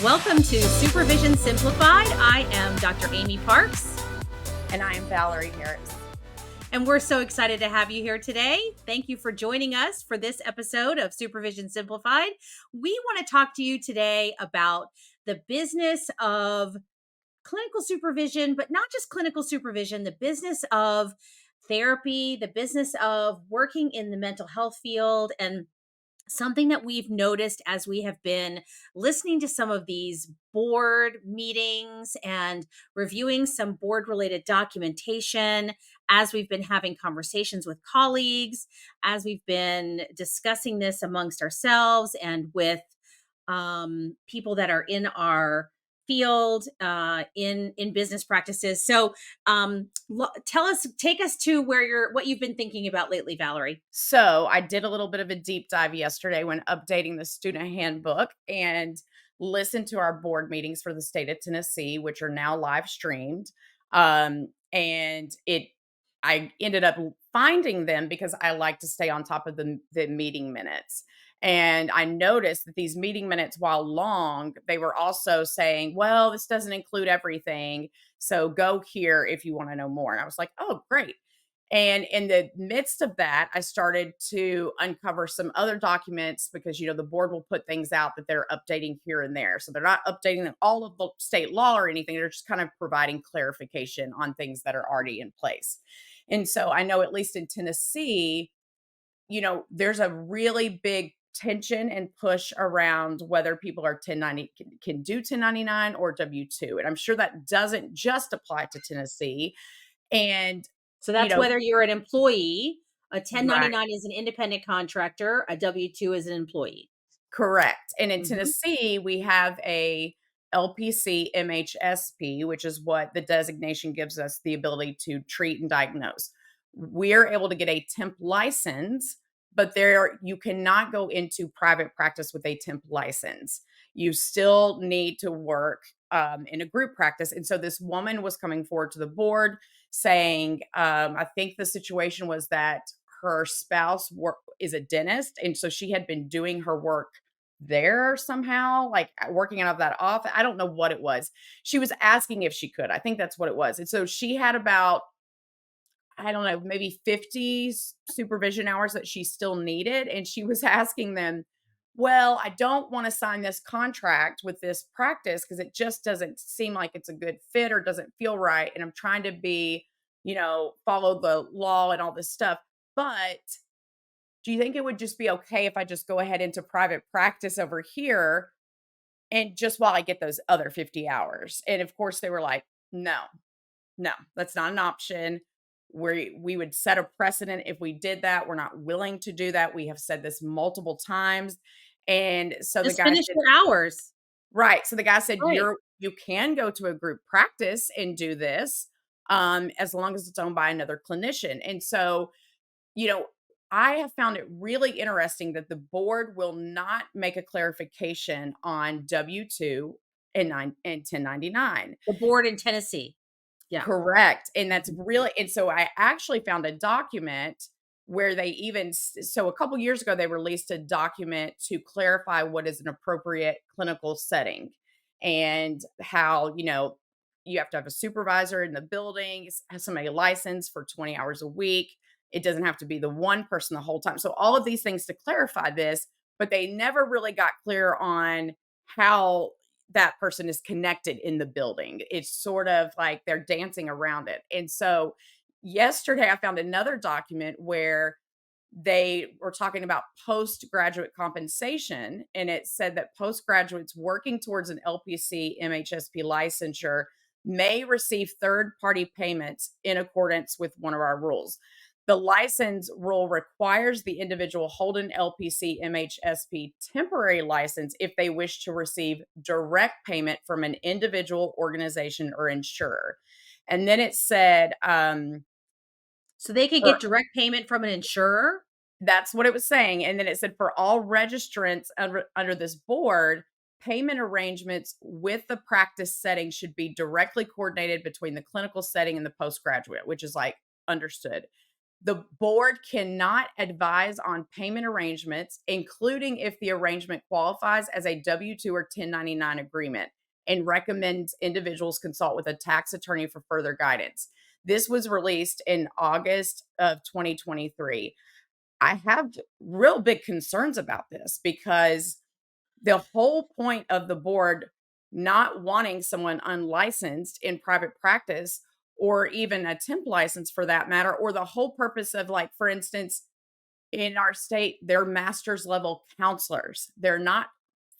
Welcome to Supervision Simplified. I am Dr. Amy Parks. And I am Valerie Harris. And we're so excited to have you here today. Thank you for joining us for this episode of Supervision Simplified. We want to talk to you today about the business of clinical supervision, but not just clinical supervision, the business of therapy, the business of working in the mental health field, and something that we've noticed as we have been listening to some of these board meetings and reviewing some board related documentation, as we've been having conversations with colleagues, as we've been discussing this amongst ourselves and with people that are in our field in business practices. So take us to what you've been thinking about lately, Valerie. So I did a little bit of a deep dive yesterday when updating the student handbook and listened to our board meetings for the state of Tennessee, which are now live streamed. And I ended up finding them because I like to stay on top of the meeting minutes. And I noticed that these meeting minutes, while long, they were also saying, well, this doesn't include everything. So go here if you want to know more. And I was like, oh, great. And in the midst of that, I started to uncover some other documents because, the board will put things out that they're updating here and there. So they're not updating all of the state law or anything. They're just kind of providing clarification on things that are already in place. And so I know, at least in Tennessee, there's a really big tension and push around whether people are 1090 can do 1099 or W-2. And I'm sure that doesn't just apply to Tennessee. And so that's whether you're an employee, a 1099 right. is an independent contractor, a W-2 is an employee. Correct. And in Tennessee, we have a LPC MHSP, which is what the designation gives us the ability to treat and diagnose. We're able to get a temp license, but you cannot go into private practice with a temp license. You still need to work in a group practice. And so this woman was coming forward to the board saying, I think the situation was that her spouse is a dentist. And so she had been doing her work there somehow, like working out of that office. I don't know what it was. She was asking if she could. I think that's what it was. And so she had about, I don't know, maybe 50 supervision hours that she still needed. And she was asking them, well, I don't want to sign this contract with this practice because it just doesn't seem like it's a good fit or doesn't feel right. And I'm trying to follow the law and all this stuff. But do you think it would just be okay if I just go ahead into private practice over here and just while I get those other 50 hours? And of course they were like, no, that's not an option. We would set a precedent if we did that. We're not willing to do that. We have said this multiple times. And so just the guy finish said, your hours. Right. So the guy said, Right. you can go to a group practice and do this as long as it's owned by another clinician. And so, I have found it really interesting that the board will not make a clarification on W-2 and 1099. The board in Tennessee. Yeah. Correct. And that's really, and so I actually found a document where so a couple years ago, they released a document to clarify what is an appropriate clinical setting and how, you have to have a supervisor in the building, have somebody licensed for 20 hours a week. It doesn't have to be the one person the whole time. So all of these things to clarify this, but they never really got clear on how that person is connected in the building. It's sort of like they're dancing around it. And so yesterday I found another document where they were talking about postgraduate compensation. And it said that postgraduates working towards an LPC MHSP licensure may receive third-party payments in accordance with one of our rules. The license rule requires the individual hold an LPC MHSP temporary license if they wish to receive direct payment from an individual, organization, or insurer. And then it said, so they could get direct payment from an insurer? That's what it was saying. And then it said for all registrants under this board, payment arrangements with the practice setting should be directly coordinated between the clinical setting and the postgraduate, which is like understood. The board cannot advise on payment arrangements, including if the arrangement qualifies as a W-2 or 1099 agreement, and recommends individuals consult with a tax attorney for further guidance. This was released in August of 2023. I have real big concerns about this because the whole point of the board not wanting someone unlicensed in private practice or even a temp license for that matter, or the whole purpose of, like, for instance, in our state, they're master's level counselors. They're not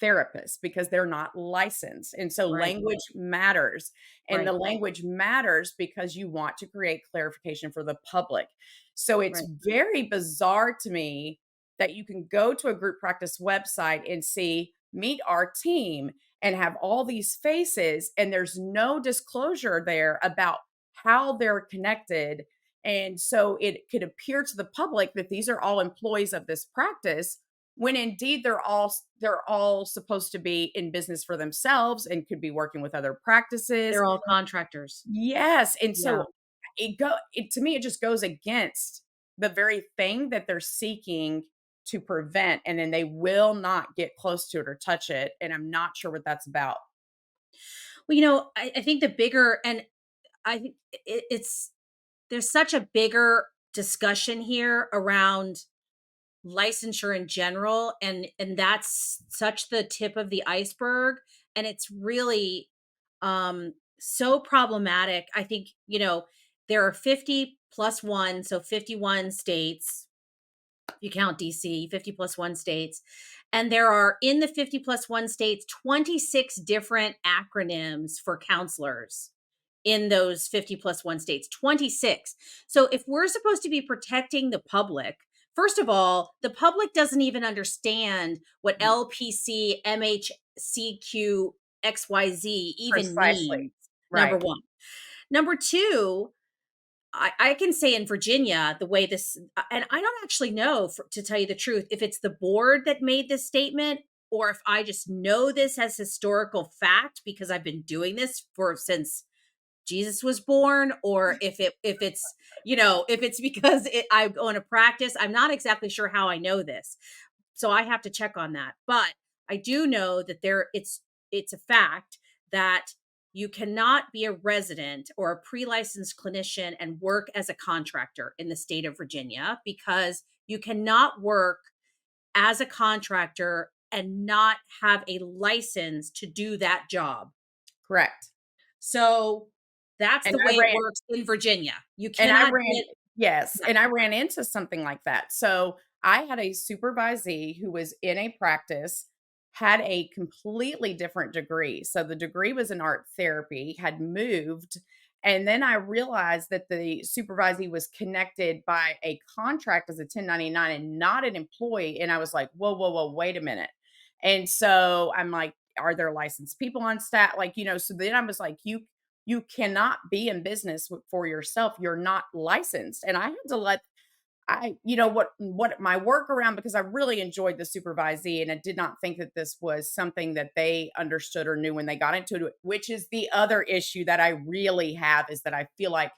therapists because they're not licensed. And so Right. language matters. And the Right. language matters because you want to create clarification for the public. So it's Right. very bizarre to me that you can go to a group practice website and see meet our team and have all these faces, and there's no disclosure there about how they're connected, and so it could appear to the public that these are all employees of this practice when indeed they're all supposed to be in business for themselves and could be working with other practices. They're all contractors. Yes, and Yeah. so it to me it just goes against the very thing that they're seeking to prevent, and then they will not get close to it or touch it, and I'm not sure what that's about. Well, I think the bigger, and I think it's there's such a bigger discussion here around licensure in general, and that's such the tip of the iceberg, and it's really so problematic. I think, there are 50 plus 1, so 51 states. You count DC, 50 plus 1 states. And there are, in the 50 plus 1 states, 26 different acronyms for counselors in those 50 plus 1 states. 26. So if we're supposed to be protecting the public, first of all, the public doesn't even understand what LPC, MHCQ, XYZ even Precisely. means. Number Right. one. Number two, I can say in Virginia, the way this, and I don't actually know, to tell you the truth, if it's the board that made this statement or if I just know this as historical fact because I've been doing this for since Jesus was born, or if it's because I go into practice. I'm not exactly sure how I know this, so I have to check on that. But I do know that it's a fact that you cannot be a resident or a pre-licensed clinician and work as a contractor in the state of Virginia, because you cannot work as a contractor and not have a license to do that job. Correct. So that's And the I way it ran works in Virginia. You And I cannot ran get. Yes, Yeah. and I ran into something like that. So, I had a supervisee who was in a practice, had a completely different degree. So, the degree was in art therapy, had moved, and then I realized that the supervisee was connected by a contract as a 1099 and not an employee, and I was like, "Whoa, whoa, whoa, wait a minute." And so, I'm like, "Are there licensed people on staff?" Like, so then I was like, you cannot be in business for yourself. You're not licensed. And I had to let what my workaround, because I really enjoyed the supervisee and I did not think that this was something that they understood or knew when they got into it, which is the other issue that I really have, is that I feel like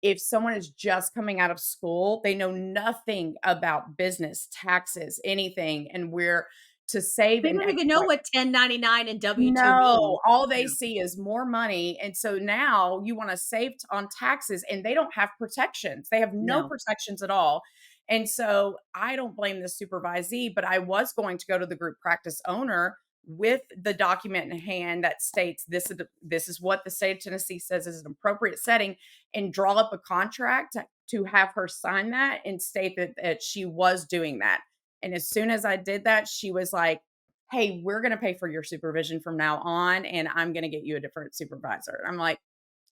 if someone is just coming out of school, they know nothing about business, taxes, anything, and we're to save They and don't even know what 1099 and W-2 mean. no, all they Yeah. see is more money, and so now you wanna save t on taxes, and they don't have protections. They have no No. protections at all, and so I don't blame the supervisee, but I was going to go to the group practice owner with the document in hand that states this is what the state of Tennessee says is an appropriate setting, and draw up a contract to have her sign that and state that she was doing that, and as soon as I did that, she was like, "Hey, we're gonna pay for your supervision from now on, and I'm gonna get you a different supervisor." I'm like,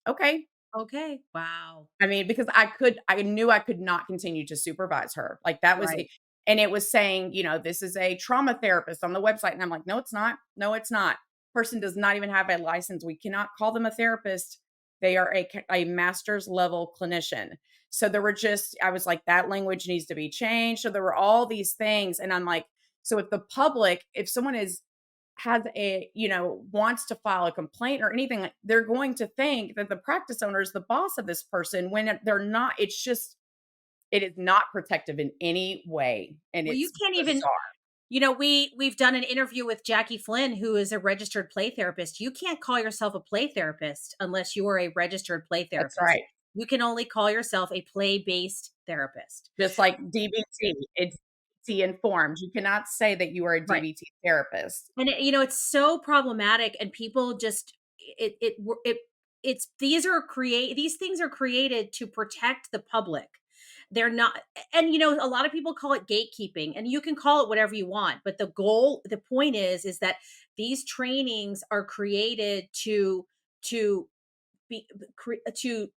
"Okay." Okay. Wow. I mean, because I knew I could not continue to supervise her. Like, that was Right. it, and it was saying, "This is a trauma therapist on the website," and I'm like, "No, it's not. No, it's not. Person does not even have a license. We cannot call them a therapist. They are a master's level clinician." So there were just I was like, "That language needs to be changed." So there were all these things, and I'm like, so if someone has wants to file a complaint or anything, like, they're going to think that the practice owner is the boss of this person when they're not. It's just It is not protective in any way, and Well, you it's can't even, bizarre. we've done an interview with Jackie Flynn, who is a registered play therapist. You can't call yourself a play therapist unless you are a registered play That's therapist. right. You can only call yourself a play-based therapist. Just like DBT, it's DBT informed. You cannot say that you are a Right. DBT therapist. And it's so problematic, and people just it's these things are created to protect the public. They're not, and a lot of people call it gatekeeping, and you can call it whatever you want, but the point is that these trainings are created to to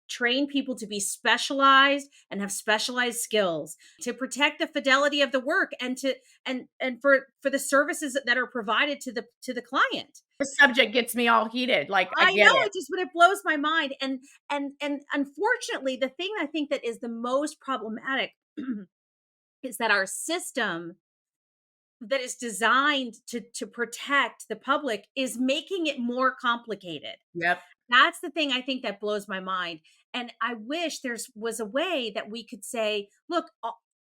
train people to be specialized and have specialized skills to protect the fidelity of the work, and to and for the services that are provided to the client. The subject gets me all heated, like, I I get know, it. it just but it blows my mind, and unfortunately, the thing I think that is the most problematic is that our system that is designed to protect the public is making it more complicated. Yep, That's the thing I think that blows my mind, and I wish was a way that we could say, "Look,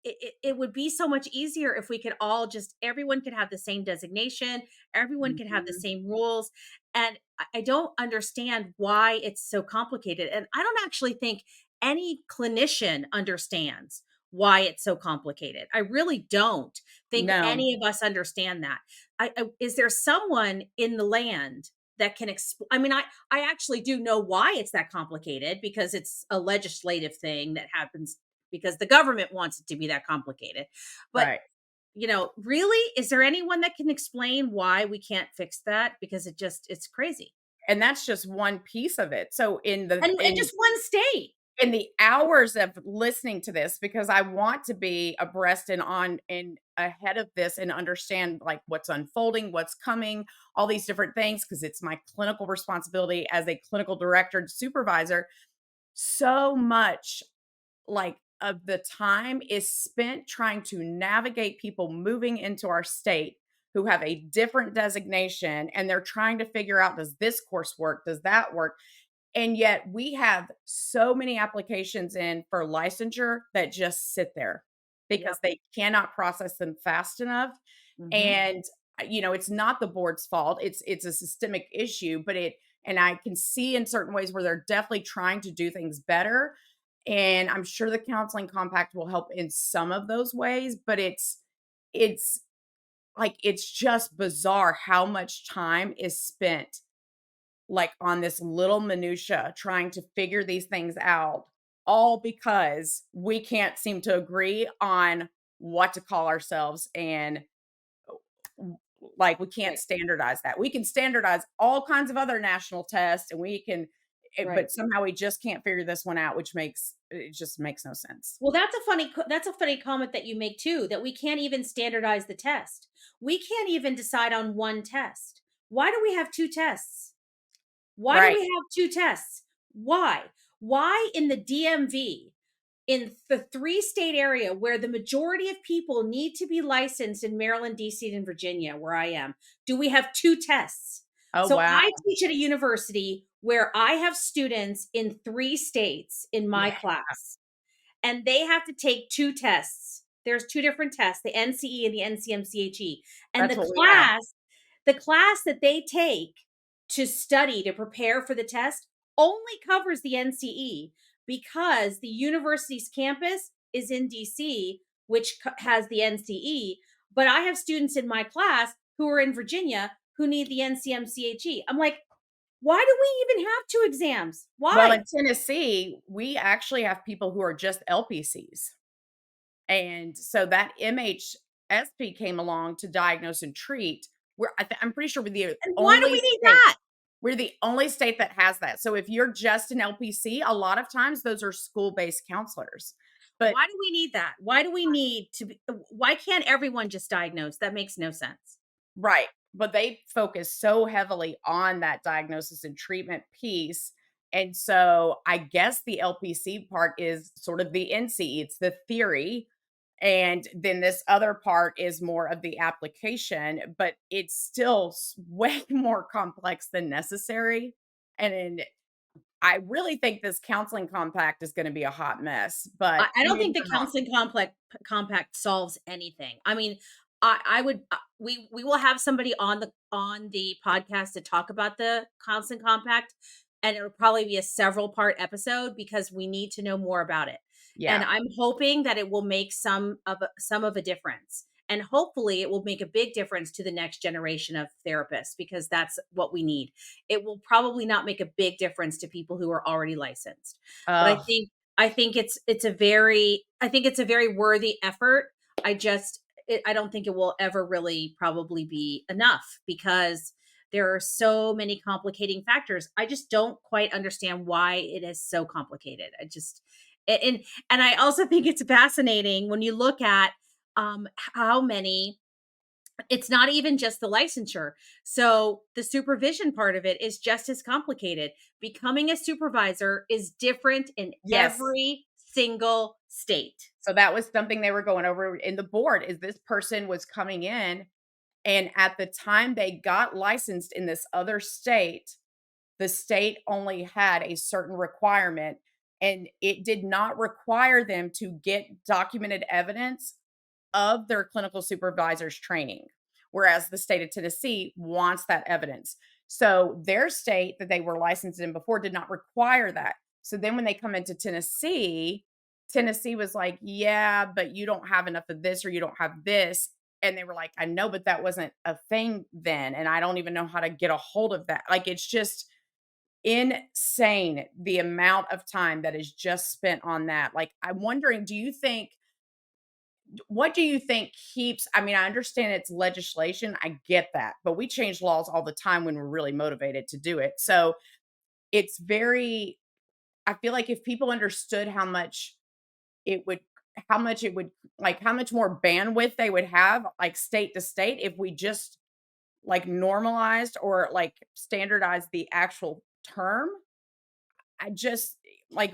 it would be so much easier if we could all just everyone could have the same designation, everyone could have the mhm. same rules," and I don't understand why it's so complicated, and I don't actually think any clinician understands why it's so complicated. I really don't think No, any of us understand that. Is there someone in the land that can I mean, I actually do know why it's that complicated, because it's a legislative thing that happens because the government wants it to be that complicated. But, right, really, is there anyone that can explain why we can't fix that? Because it's crazy. and that's just one piece of it. So And just one state. in the hours of listening to this, because I want to be abreast and on and ahead of this and understand, like, what's unfolding, what's coming, all these different things, because it's my clinical responsibility as a clinical director and supervisor. So much, like, of the time is spent trying to navigate people moving into our state who have a different designation, and they're trying to figure out, does this course work? Does that work? And yet we have so many applications in for licensure that just sit there because Yep. they cannot process them fast enough. Mhm. And it's not the board's fault. It's a systemic issue, but and I can see in certain ways where they're definitely trying to do things better. And I'm sure the counseling compact will help in some of those ways, but it's like it's just bizarre how much time is spent, like, on this little minutia trying to figure these things out, all because we can't seem to agree on what to call ourselves, and w like, we can't Right. standardize that. We can standardize all kinds of other national tests, and we can Right. but somehow we just can't figure this one out, which makes it just makes no sense. Well, that's a funny comment that you make too, that we can't even standardize the test. We can't even decide on one test. Why do we have two tests? Why do we Right. have two tests? Why? Why in the DMV, in the three-state area where the majority of people need to be licensed in Maryland, DC, and Virginia, where I am, do we have two tests? Oh, So wow. I teach at a university where I have students in three states in my Yeah, class, and they have to take two tests. There's two different tests, the NCE and the NCMCHE. And that's what we have. the class that they take to study to prepare for the test only covers the NCE, because the university's campus is in DC, which has the NCE. But I have students in my class who are in Virginia who need the NCMCHE. I'm like, why do we even have two exams? Well, Why? in Tennessee, we actually have people who are just LPCs. And so that MHSP came along to diagnose and treat. I'm pretty sure And why do we need that? we're the only state that has that. So if you're just an LPC, a lot of times those are school-based counselors. But Why do we need that? Why do we need to be, why can't everyone just diagnose? That makes no sense. right, but they focus so heavily on that diagnosis and treatment piece. And so I guess the LPC part is sort of the NCE, it's the theory. And then this other part is more of the application, but it's still way more complex than necessary. And I really think this counseling compact is gonna be a hot mess, but I don't maybe think the I'm wrong. counseling compact solves anything. I mean, I would we will have somebody on the podcast to talk about the counseling compact, and it'll probably be a several part episode because we need to know more about it. And Yeah. I'm hoping that it will make some of a difference. And hopefully it will make a big difference to the next generation of therapists because that's what we need. It will probably not make a big difference to people who are already licensed. But Oh, I think it's a very worthy effort. I don't think it will ever really probably be enough because there are so many complicating factors. I just don't quite understand why it is so complicated. I just a- and I also think it's fascinating when you look at how many it's not even just the licensure. So the supervision part of it is just as complicated. Becoming a supervisor is different in yes. every single state. So that was something they were going over in the board, is this person was coming in, and at the time they got licensed in this other state, the state only had a certain requirement, and it did not require them to get documented evidence of their clinical supervisor's training, whereas the state of Tennessee wants that evidence. So their state that they were licensed in before did not require that. So then when they come into Tennessee, Tennessee was like, "Yeah, but you don't have enough of this or you don't have this." And they were like, "I know, but that wasn't a thing then, and I don't even know how to get a hold of that." Like, it's just insane the amount of time that is just spent on that. Like, I'm wondering, do you think what do you think keeps I mean, I understand it's legislation, I get that, but we change laws all the time when we're really motivated to do it. So, it's very I feel like if people understood it would how much it would like, how much more bandwidth they would have, like, state to state, if we just, like, normalized or, like, standardized the actual term, I just like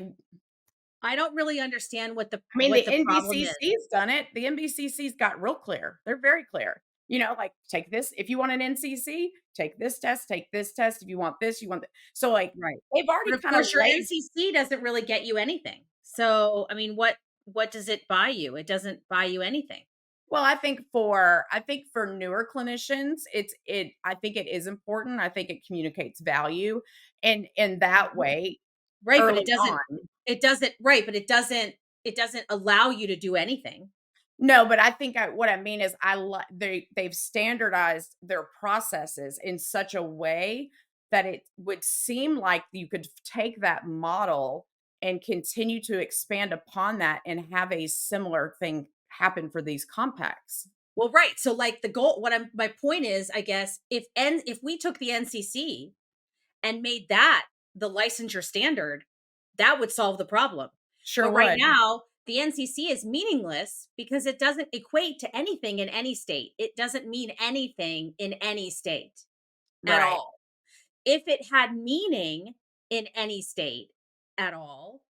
I don't really understand I mean, what the the problem is. NBCC's done it. The NBCC's got real clear. They're very clear. You know, like, take this if you want an NCC, take this test, take this test. If you want this, you want that. So, like, Right. they've But already of kind of course your laid NCC doesn't really get you anything. So, I mean, what does it buy you? It doesn't buy you anything. well, I think for newer clinicians, I think it is important. I think it communicates value. And in that way, Right, but early on. it doesn't right, but it doesn't allow you to do anything. No, but I think what I mean is they've standardized their processes in such a way that it would seem like you could take that model and continue to expand upon that and have a similar thing happen for these compacts. Well, right. So like the goal what I'm my point is, I guess, if we took the NCC and made that the licensure standard, that would solve the problem. Sure But right would. now, the NCC is meaningless because it doesn't equate to anything in any state. It doesn't mean anything in any state at Right. all. If it had meaning in any state at all,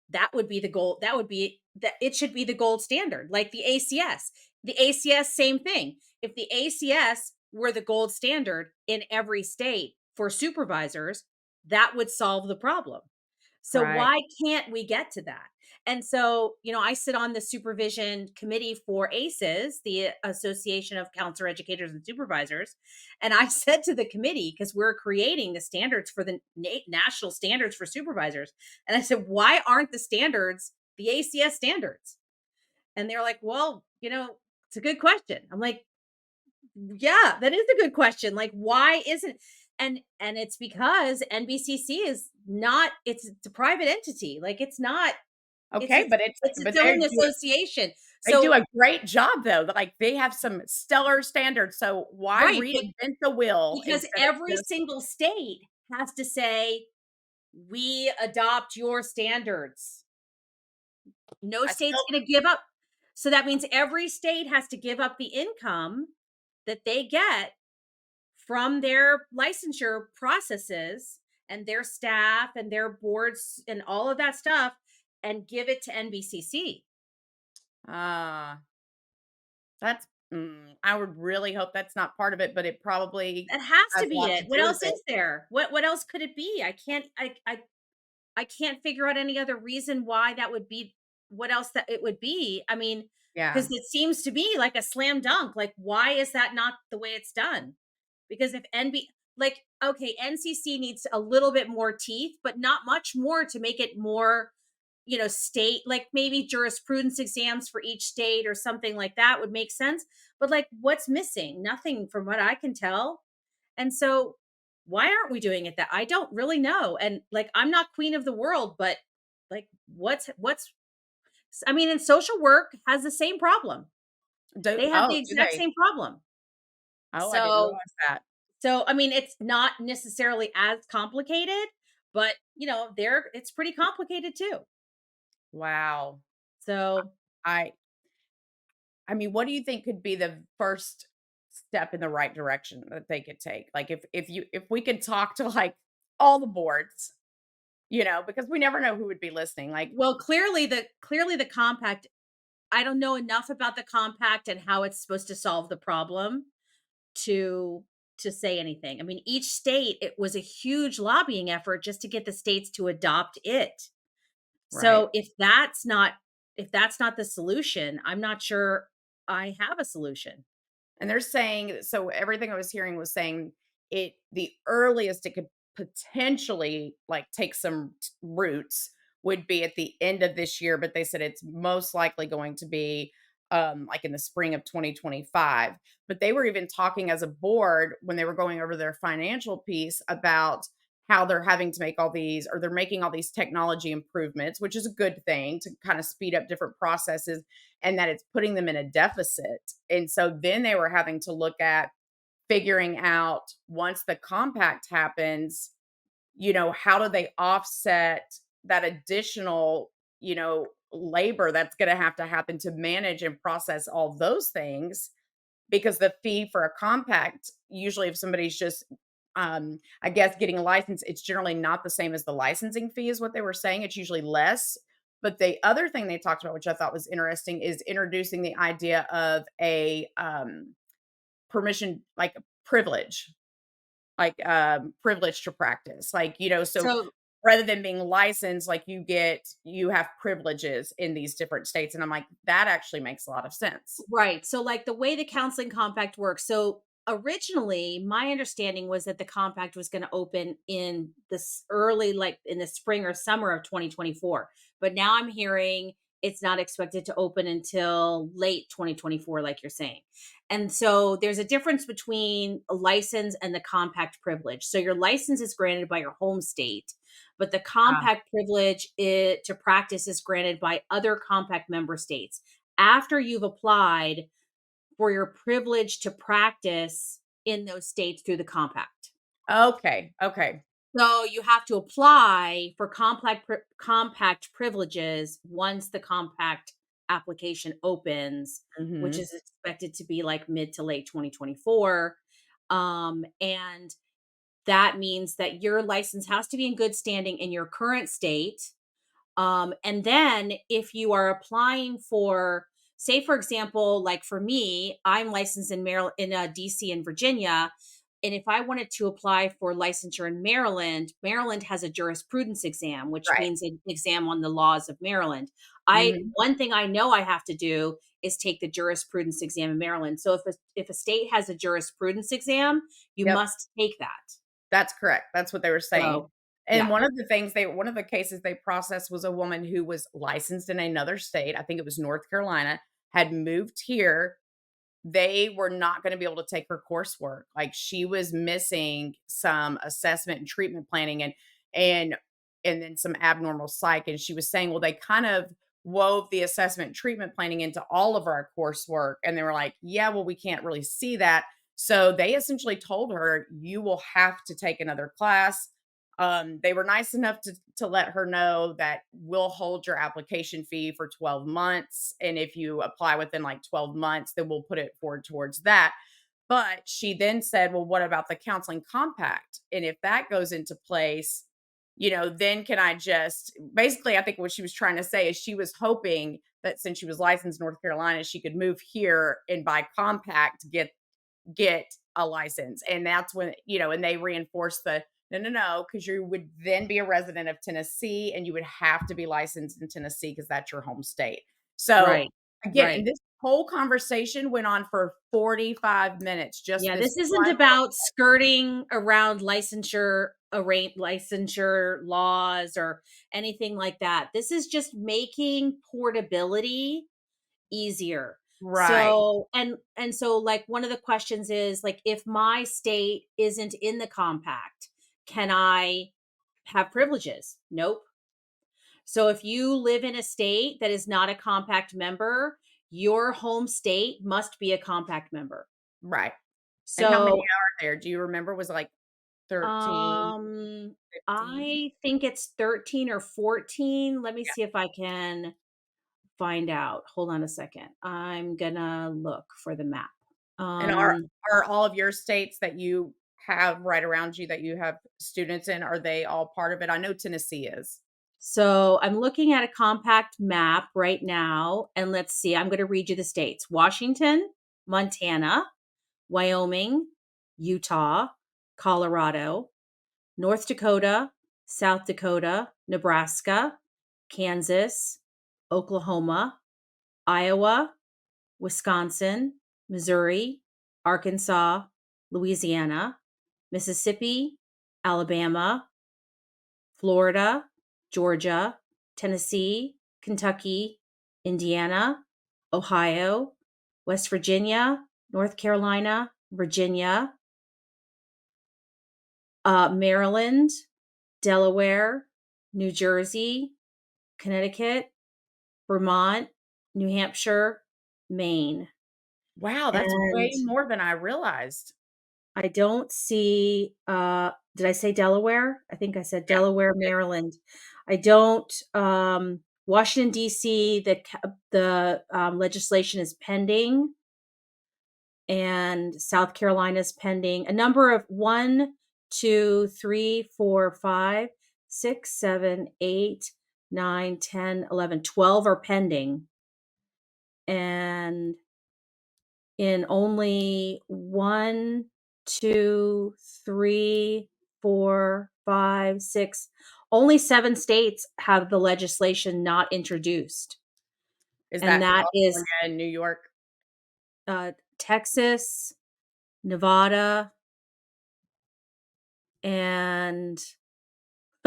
that would be the goal. That would be that it should be the gold standard, like the ACS. The ACS, same thing. If the ACS were the gold standard in every state for supervisors, that would solve the problem. So Right. why can't we get to that? And so, I sit on the supervision committee for ACEs, the Association of Counselor Educators and Supervisors. And I said to the committee, because we're creating the standards for the national standards for supervisors. And I said, why aren't the standards the ACS standards? And they're like, well, it's a good question. I'm like, yeah, that is a good question. Like, why isn't and it's because NBCC is not it's a private entity. Like it's not it's Okay, its it's its but own association. they do So a great job though. Like, they have some stellar standards. So why right, but reinvent the wheel because instead of every just single state has to say, we adopt your standards. No I state's still gonna give up. So that means every state has to give up the income that they get from their licensure processes and their staff and their boards and all of that stuff and give it to NBCC. Ah, I would really hope that's not part of it, but it probably That has has to a be lot it. to What do with else it. is there? What else could it be? I can't I I can't figure out any other reason why that would be what else that it would be. I mean, Yeah. because it seems to be like a slam dunk. Like, why is that not the way it's done? Because if NB like, okay, NCC needs a little bit more teeth, but not much more to make it more, state, like maybe jurisprudence exams for each state or something like that would make sense. But like, what's missing? Nothing from what I can tell. And so why aren't we doing it that I don't really know. And like, I'm not queen of the world, but like, what's I mean, and social work has the same problem. They have the Do exact they? same problem. Oh, I didn't So realize that. I mean, it's not necessarily as complicated, but it's pretty complicated too. Wow. So I I mean, what do you think could be the first step in the right direction that they could take? Like if we could talk to like all the boards, because we never know who would be listening. Like, well, clearly the compact, I don't know enough about the compact and how it's supposed to solve the problem to say anything. I mean, each state, it was a huge lobbying effort just to get the states to adopt it. right. So if that's not the solution, I'm not sure I have a solution. And they're saying, so everything I was hearing was saying the earliest it could potentially like take some roots would be at the end of this year, but they said it's most likely going to be like in the spring of 2025. But they were even talking as a board when they were going over their financial piece about how they're having to make all these, or they're making all these technology improvements, which is a good thing to kind of speed up different processes, and that it's putting them in a deficit. And so then they were having to look at figuring out, once the compact happens, how do they offset that additional, labor that's going to happen to manage and process all those things, because the fee for a compact, usually if somebody's just I guess getting a license, it's generally not the same as the licensing fee is what they were saying. It's usually less. But the other thing they talked about, which I thought was interesting, is introducing the idea of a permission, like a privilege, like privilege to practice. Like, so So rather than being licensed, like you have privileges in these different states. And I'm like, that actually makes a lot of sense. right. So like the way the counseling compact works. So originally my understanding was that the compact was going to open in this early, like in the spring or summer of 2024. But now I'm hearing it's not expected to open until late 2024, like you're saying. And so there's a difference between a license and the compact privilege. So your license is granted by your home state, but the Ah, compact privilege to practice is granted by other compact member states after you've applied for your privilege to practice in those states through the compact. okay. Okay. So you have to apply for compact privileges once the compact application opens, which Hmm. is expected to be like mid to late 2024. And that means that your license has to be in good standing in your current state. And then if you are applying for, say, for example, like for me, I'm licensed in Maryland, in DC and Virginia. And if I wanted to apply for licensure in Maryland, Maryland has a jurisprudence exam, which Right. means an exam on the laws of Maryland. I Hmm. One thing I know I have to do is take the jurisprudence exam in Maryland. So if a state has a jurisprudence exam, you Yep. must take that. That's correct. That's what they were saying. So And yeah. one of the cases they processed was a woman who was licensed in another state. I think it was North Carolina, had moved here. They were not going to be able to take her coursework. Like, she was missing some assessment and treatment planning, and and then some abnormal psych. And she was saying, well, they kind of wove the assessment and treatment planning into all of our coursework. And they were like, yeah, well, we can't really see that. So they essentially told her, you will have to take another class. They were nice enough to let her know that we'll hold your application fee for 12 months. And if you apply within like 12 months, then we'll put it forward towards that. But she then said, well, what about the counseling compact? And if that goes into place, then can I just basically, I think what she was trying to say is she was hoping that since she was licensed in North Carolina, she could move here and by compact get a license. And that's when, and they reinforced no, no, no, because you would then be a resident of Tennessee and you would have to be licensed in Tennessee because that's your home state. So Right. again, and Right. this whole conversation went on for 45 minutes, just Yeah, this this isn't one. about skirting around licensure laws or anything like that. This is just making portability easier. Right, So like one of the questions is like if my state isn't in the compact, can I have privileges? Nope. So if you live in a state that is not a compact member, your home state must be a compact member. right. And how many So are there? Do you remember? Was it like 13, Um, 15? I think it's 13 or 14. Let me Yeah. see if I can find out. Hold on a second. I'm gonna look for the map. And Um, are all of your states that you have right around you that you have students in, are they all part of it? I know Tennessee is. so I'm looking at a compact map right now, and let's see. I'm gonna read you the states: Washington, Montana, Wyoming, Utah, Colorado, North Dakota, South Dakota, Nebraska, Kansas, Oklahoma, Iowa, Wisconsin, Missouri, Arkansas, Louisiana, Mississippi, Alabama, Florida, Georgia, Tennessee, Kentucky, Indiana, Ohio, West Virginia, North Carolina, Virginia, Maryland, Delaware, New Jersey, Connecticut, Vermont, New Hampshire, Maine. Wow, that's And way more than I realized. I don't see did I say Delaware? I think I said Yeah, Delaware, you did. Maryland. I don't Washington DC, the legislation is pending, and South Carolina's pending. A number of 1, 2, 3, 4, 5, 6, 7, 8, 9, 10, 11, 12 are pending. And in only 1, 2, 3, 4, 5, 6, only 7 states have the legislation not introduced. Is And that that is California and New York? Texas, Nevada, and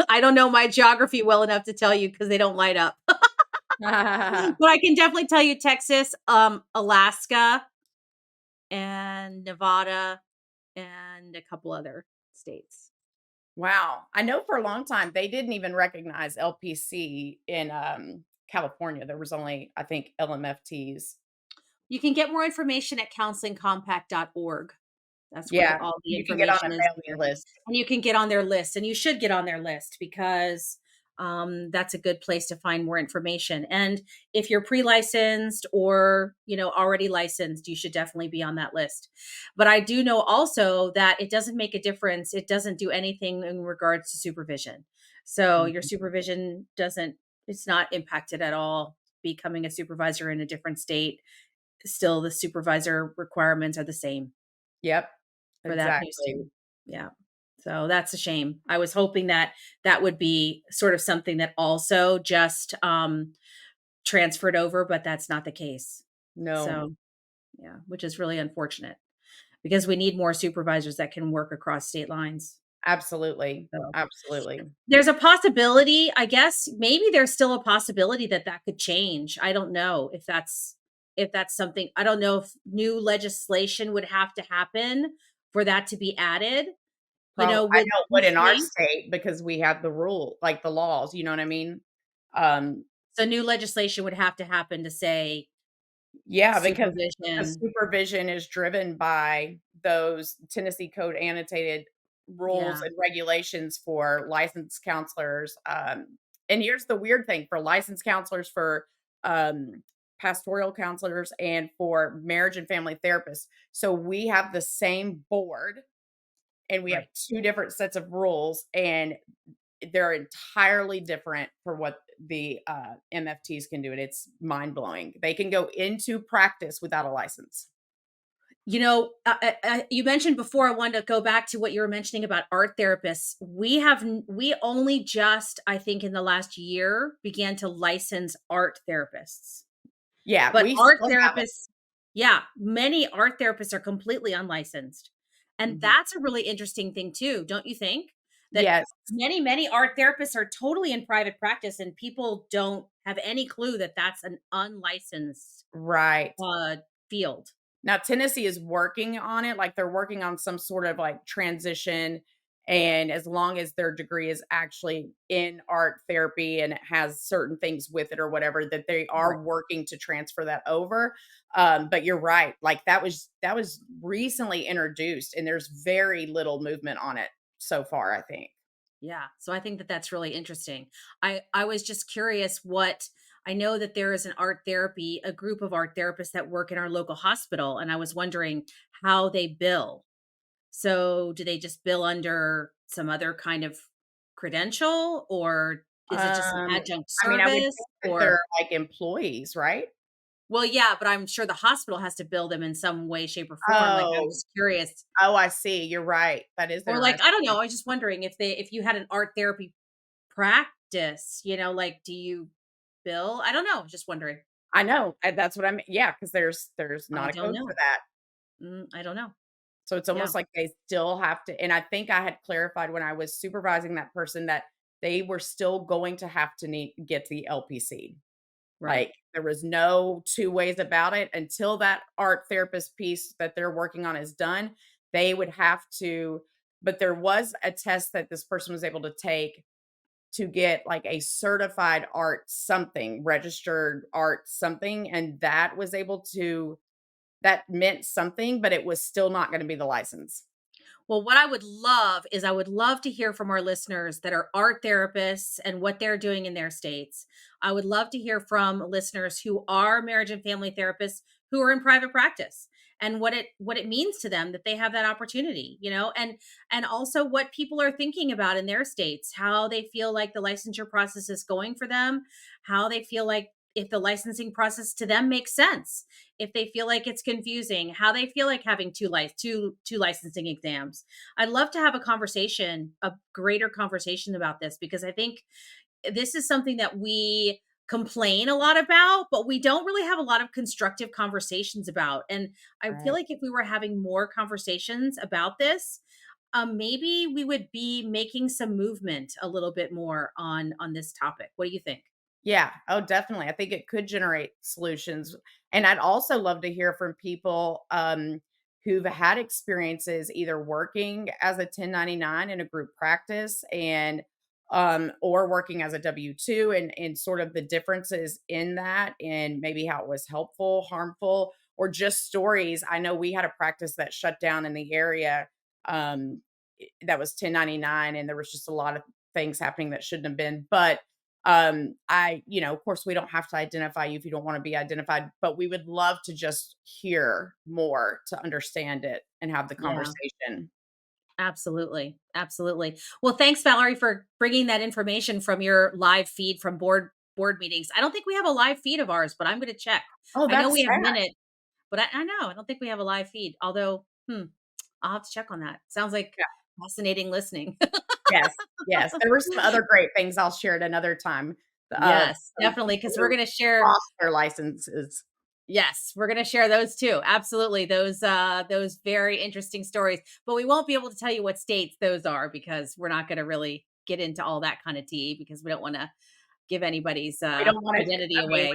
I don't know my geography well enough to tell you because they don't light up. But I can definitely tell you Texas, Alaska, and Nevada, and a couple other states. Wow. I know for a long time they didn't even recognize LPC in, California. There was only, I think, LMFTs. You can get more information at counselingcompact.org. That's where Yeah, all the you can get on a information is mailing there. list. And you can get on their list, and you should get on their list because that's a good place to find more information. And if you're pre-licensed or already licensed, you should definitely be on that list. But I do know also that it doesn't make a difference. It doesn't do anything in regards to supervision. So your Mhm. supervision doesn't. It's not impacted at all. Becoming a supervisor in a different state, still the supervisor requirements are the same Yep, for that new exactly. student. Yeah. So that's a shame. I was hoping that that would be sort of something that also just transferred over, but that's not the case. No, So, yeah, which is really unfortunate because we need more supervisors that can work across state lines. absolutely, So, absolutely. there's a possibility, I guess, maybe there's still a possibility that that could change. I don't know if that's something. I don't know if new legislation would have to happen for that to be added. I Would know you what in our think state because we have the rule, like the laws, you know what I mean? Um, so new legislation would have to happen to say yeah, because supervision. supervision is driven by those Tennessee Code annotated rules Yeah, and regulations for licensed counselors. And here's the weird thing for licensed counselors, for um, pastoral counselors, and for marriage and family therapists. So we have the same board and we have right. two different sets of rules, and they're entirely different for what the MFTs can do, and it's mind blowing. They can go into practice without a license. You mentioned before, I wanted to go back to what you were mentioning about art therapists. We only just, I think, in the last year began to license art therapists. Yeah, But we art still have it. therapists, yeah, many art therapists are completely unlicensed. And Mhm. that's a really interesting thing too, don't you think? That Yes, many art therapists are totally in private practice and people don't have any clue that that's an unlicensed right. uh field. Now Tennessee is working on it, like, they're working on some sort of, like, transition, and as long as their degree is actually in art therapy and it has certain things with it or whatever, that they Right. are working to transfer that over, but you're right, like, that was recently introduced, and there's very little movement on it so far, I think. Yeah. So I think that that's really interesting. I was just curious what I know that there is an art therapy, a group of art therapists that work in our local hospital, and I was wondering how they bill. So, do they just bill under some other kind of credential, or is it just an Um, adjunct I mean, I would service? think that they're, Or like, employees, right? well, yeah, but I'm sure the hospital has to bill them in some way, shape, or form. Like, I was Oh. just curious. Oh, I see, you're right, that is Or like, I don't know, interesting. I was just wondering if you had an art therapy practice, like, do you bill? I don't know, just wondering. I know, and that's what I mean. Yeah, because there's I not a don't code for know. that. I don't know. So it's Yeah, almost like they still have to, and I think I had clarified when I was supervising that person that they were still going to have to need get the LPC. right. Like, there was no 2 ways about it until that art therapist piece that they're working on is done, they would have to, but there was a test that this person was able to take to get, like, a certified art something, registered art something, and that was able to, that meant something, but it was still not gonna be the license. Well, what I would love is I would love to hear from our listeners that are art therapists and what they're doing in their states. I would love to hear from listeners who are marriage and family therapists who are in private practice and what it means to them that they have that opportunity, and also what people are thinking about in their states, how they feel like the licensure process is going for them, how they feel like if the licensing process to them makes sense, if they feel like it's confusing, how they feel like having two licensing exams. I'd love to have a greater conversation about this because I think this is something that we complain a lot about, but we don't really have a lot of constructive conversations about. And I feel Right. like if we were having more conversations about this, maybe we would be making some movement a little bit more on this topic. What do you think? Yeah. Oh, definitely. I think it could generate solutions. And I'd also love to hear from people who've had experiences either working as a 1099 in a group practice and or working as a W-2, and sort of the differences in that and maybe how it was helpful, harmful, or just stories. I know we had a practice that shut down in the area that was 1099, and there was just a lot of things happening that shouldn't have been. But of course, we don't have to identify you if you don't want to be identified, but we would love to just hear more to understand it and have the Yeah. conversation. Absolutely. Absolutely. Well, thanks, Valerie, for bringing that information from your live feed from board meetings. I don't think we have a live feed of ours, but I'm going to check. Oh, I know that's we have sad. minute, but I know I don't think we have a live feed. Although, I'll have to check on that. Sounds like Yeah. fascinating listening. Yes. Yes. There were some other great things I'll share at another time of Yes, definitely, because people we're who going to share. lost their licenses. Yes, we're gonna share those too. Absolutely. Those very interesting stories. But we won't be able to tell you what states those are because we're not gonna really get into all that kind of tea because we don't want to give anybody's We don't want to, identity I mean, away.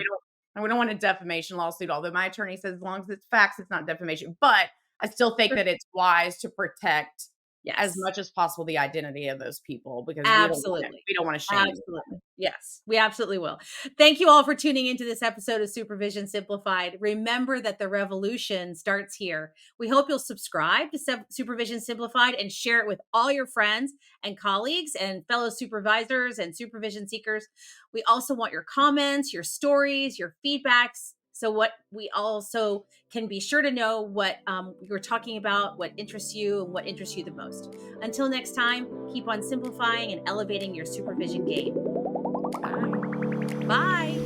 we don't want a defamation lawsuit, although my attorney says as long as it's facts, it's not defamation. But I still think that it's wise to protect as Yes. much as possible the identity of those people because Absolutely. we don't want to shame Absolutely. anyone. Yes, we absolutely will. Thank you all for tuning into this episode of Supervision Simplified. Remember that the revolution starts here. We hope you'll subscribe to Supervision Simplified and share it with all your friends and colleagues and fellow supervisors and supervision seekers. We also want your comments, your stories, your feedbacks. So, what we also can be sure to know what you're talking about, what interests you, and what interests you the most. Until next time, keep on simplifying and elevating your supervision game. Bye. Bye.